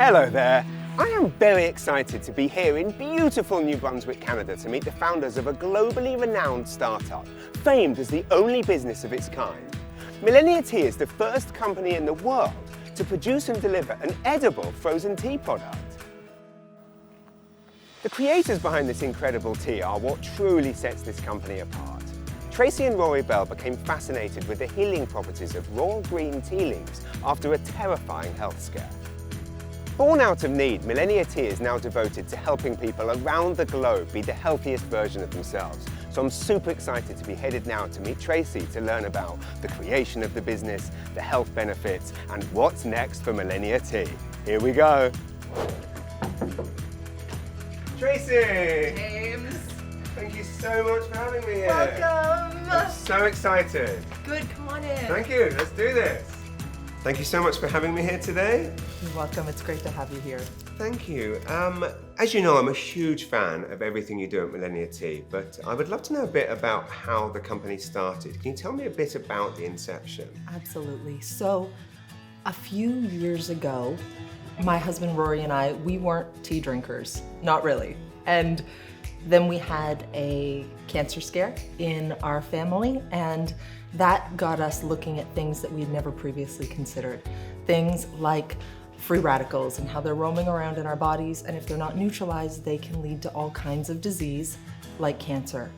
Hello there. I am very excited to be here in beautiful New Brunswick, Canada to meet the founders of a globally renowned startup, famed as the only business of its kind. Millennia Tea is the first company in the world to produce and deliver an edible frozen tea product. The creators behind this incredible tea are what truly sets this company apart. Tracy and Rory Bell became fascinated with the healing properties of raw green tea leaves after a terrifying health scare. Born out of need, Millennia Tea is now devoted to helping people around the globe be the healthiest version of themselves. So I'm super excited to be headed now to meet Tracy to learn about the creation of the business, the health benefits, and what's next for Millennia Tea. Here we go. Tracy! James! Thank you so much for having me here. Welcome! I'm so excited. Good, come on in. Thank you, let's do this. Thank you so much for having me here today. You're welcome, it's great to have you here. Thank you. As you know, I'm a huge fan of everything you do at Millennia Tea, but I would love to know a bit about how the company started. Can you tell me a bit about the inception? Absolutely. So, a few years ago, my husband Rory and I, we weren't tea drinkers, not really. And then we had a cancer scare in our family, and that got us looking at things that we'd never previously considered. Things like free radicals and how they're roaming around in our bodies, and if they're not neutralized, they can lead to all kinds of disease, like cancer.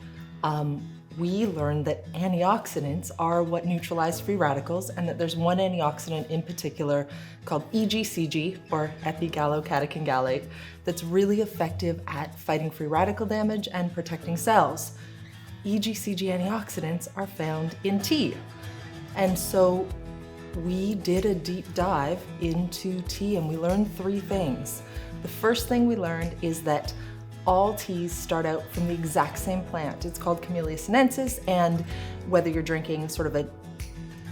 We learned that antioxidants are what neutralize free radicals, and that there's one antioxidant in particular called EGCG, or epigallocatechin gallate, that's really effective at fighting free radical damage and protecting cells. EGCG antioxidants are found in tea. And so we did a deep dive into tea and we learned three things. The first thing we learned is that all teas start out from the exact same plant. It's called Camellia sinensis, and whether you're drinking sort of a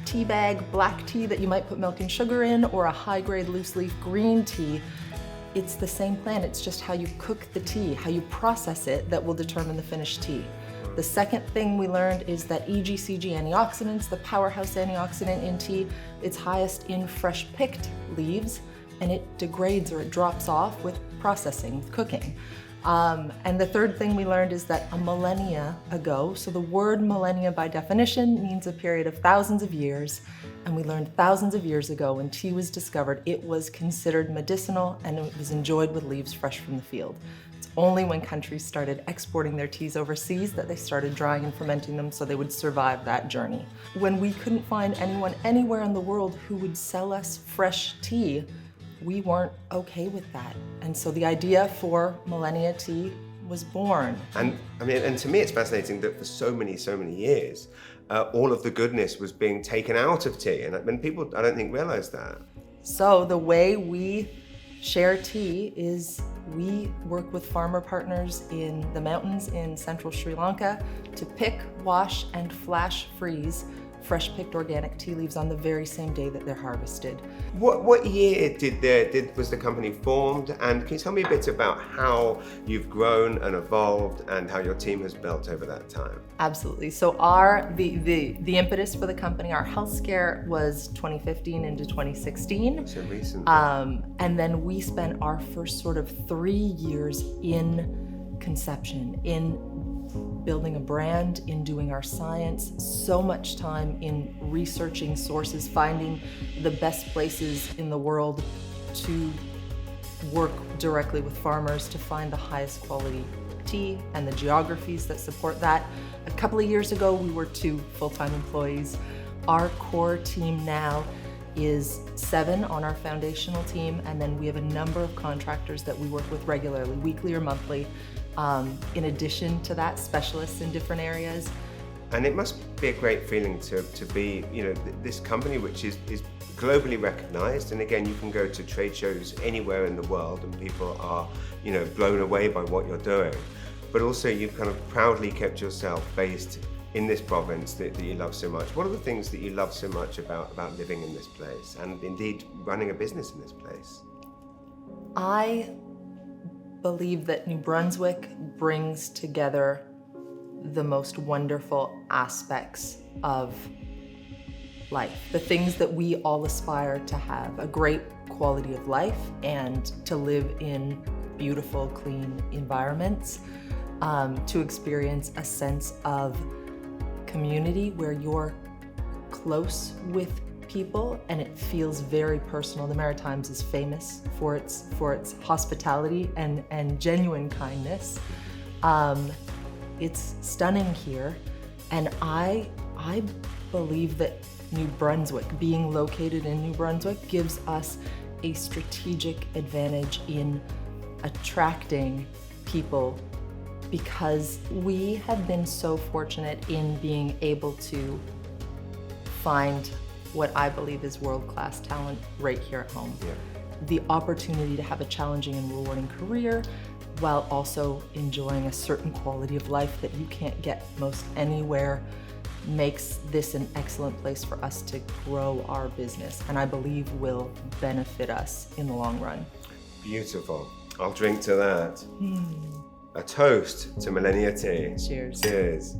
tea bag black tea that you might put milk and sugar in, or a high-grade loose leaf green tea, it's the same plant. It's just how you cook the tea, how you process it, that will determine the finished tea. The second thing we learned is that EGCG antioxidants, the powerhouse antioxidant in tea, it's highest in fresh picked leaves, and it degrades or it drops off with processing, with cooking. And the third thing we learned is that a millennia ago, so the word millennia by definition means a period of thousands of years, and we learned thousands of years ago when tea was discovered, it was considered medicinal and it was enjoyed with leaves fresh from the field. It's only when countries started exporting their teas overseas that they started drying and fermenting them so they would survive that journey. When we couldn't find anyone anywhere in the world who would sell us fresh tea, we weren't okay with that. And so the idea for Millennia Tea was born. And I mean, and to me it's fascinating that for so many years, all of the goodness was being taken out of tea. And people, I don't think, realize that. So the way we share tea is we work with farmer partners in the mountains in central Sri Lanka to pick, wash, and flash freeze fresh picked organic tea leaves on the very same day that they're harvested. What year was the company formed? And can you tell me a bit about how you've grown and evolved and how your team has built over that time? Absolutely. So the impetus for the company, our health scare, was 2015 into 2016. So recent. And then we spent our first sort of 3 years in conception, in building a brand, in doing our science, so much time in researching sources, finding the best places in the world to work directly with farmers to find the highest quality tea and the geographies that support that. A couple of years ago, we were 2 full-time employees. Our core team now is 7 on our foundational team, and then we have a number of contractors that we work with regularly, weekly or monthly. In addition to that, specialists in different areas. And it must be a great feeling to be, this company which is globally recognized. And again, you can go to trade shows anywhere in the world and people are, blown away by what you're doing. But also you've kind of proudly kept yourself based in this province that you love so much. What are the things that you love so much about living in this place and indeed running a business in this place? I believe that New Brunswick brings together the most wonderful aspects of life, the things that we all aspire to have, a great quality of life and to live in beautiful, clean environments, to experience a sense of community where you're close with people and it feels very personal. The Maritimes is famous for its hospitality and genuine kindness. It's stunning here, and I believe that New Brunswick, being located in New Brunswick, gives us a strategic advantage in attracting people, because we have been so fortunate in being able to find what I believe is world-class talent right here at home. Yeah. The opportunity to have a challenging and rewarding career while also enjoying a certain quality of life that you can't get most anywhere makes this an excellent place for us to grow our business, and I believe will benefit us in the long run. Beautiful. I'll drink to that. A toast to Millennia Tea. Cheers. Cheers.